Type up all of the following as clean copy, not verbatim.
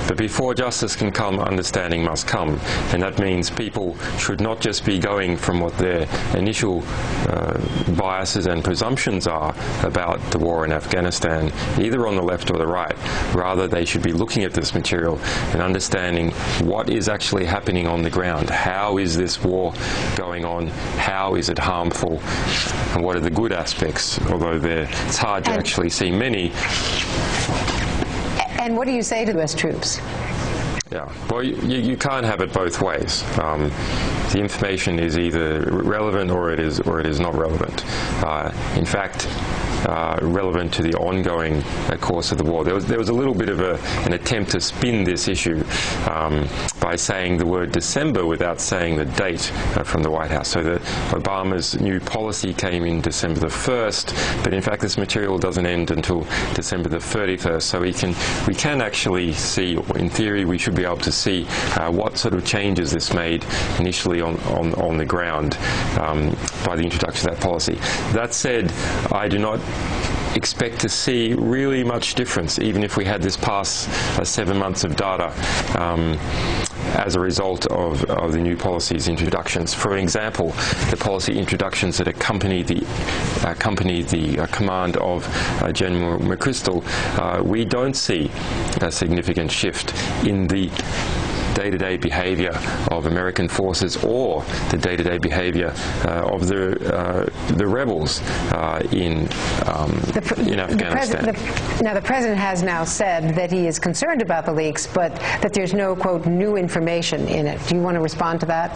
But before justice can come, understanding must come. And that means people should not just be going from what their initial biases and presumptions are about the war in Afghanistan, either on the left or the right. Rather, they should be looking at this material and understanding what is actually happening on the ground. How is this war going on? How is it harmful? And what are the good aspects? Although it's hard to actually see many. And what do you say to U.S. troops? Yeah, well, you can't have it both ways. The information is either relevant or it is not relevant. In fact, relevant to the ongoing course of the war. There was a little bit of an attempt to spin this issue by saying the word December without saying the date from the White House. So Obama's new policy came in December the 1st, but in fact this material doesn't end until December the 31st. So we can actually see, or in theory we should be able to see what sort of changes this made initially on the ground by the introduction of that policy. That said, I do not expect to see really much difference, even if we had this past 7 months of data as a result of the new policy's introductions. For example, the policy introductions that accompanied the command of General McChrystal, we don't see a significant shift in the day-to-day behavior of American forces or the day-to-day behavior of the rebels in Afghanistan. Now, the President has now said that he is concerned about the leaks, but that there's no, quote, new information in it. Do you want to respond to that?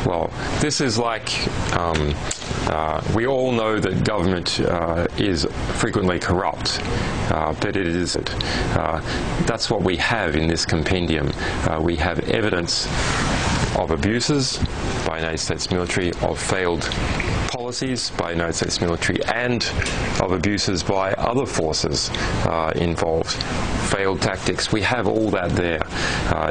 Well, this is like, we all know that government is frequently corrupt, but it isn't. That's what we have in this compendium. We have evidence of abuses by United States military, of failed policies by United States military, and of abuses by other forces involved, failed tactics. We have all that there.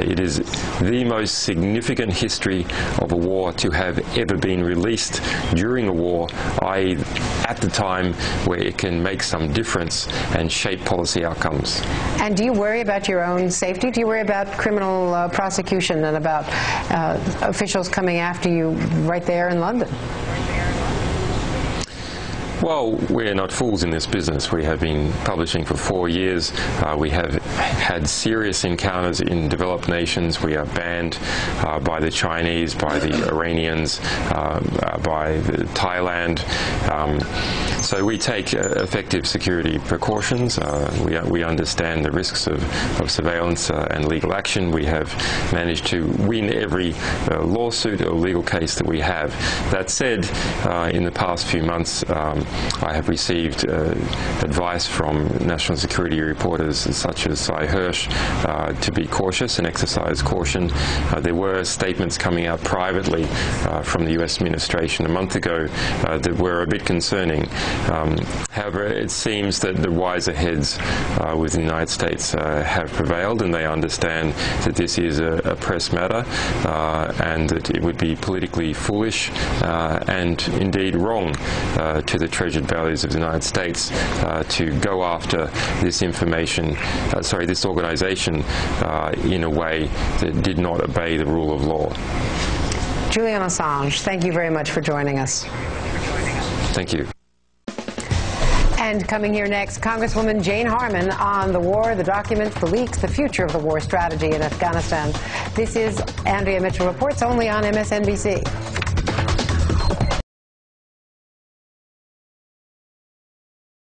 It is the most significant history of a war to have ever been released during a war, i.e. at the time where it can make some difference and shape policy outcomes. And do you worry about your own safety? Do you worry about criminal prosecution and about officials coming after you right there in London? Well, we're not fools in this business. We have been publishing for 4 years. We have had serious encounters in developed nations. We are banned by the Chinese, by the Iranians, by Thailand. So we take effective security precautions. We understand the risks of surveillance and legal action. We have managed to win every lawsuit or legal case that we have. That said, in the past few months, I have received advice from national security reporters such as Cy Hirsch to be cautious and exercise caution. There were statements coming out privately from the US administration a month ago that were a bit concerning. However, it seems that the wiser heads within the United States have prevailed, and they understand that this is a press matter and that it would be politically foolish and indeed wrong to the treasured values of the United States to go after this this organization in a way that did not obey the rule of law. Julian Assange, thank you very much for joining us. Thank you. And coming here next, Congresswoman Jane Harman on the war, the documents, the leaks, the future of the war strategy in Afghanistan. This is Andrea Mitchell Reports, only on MSNBC.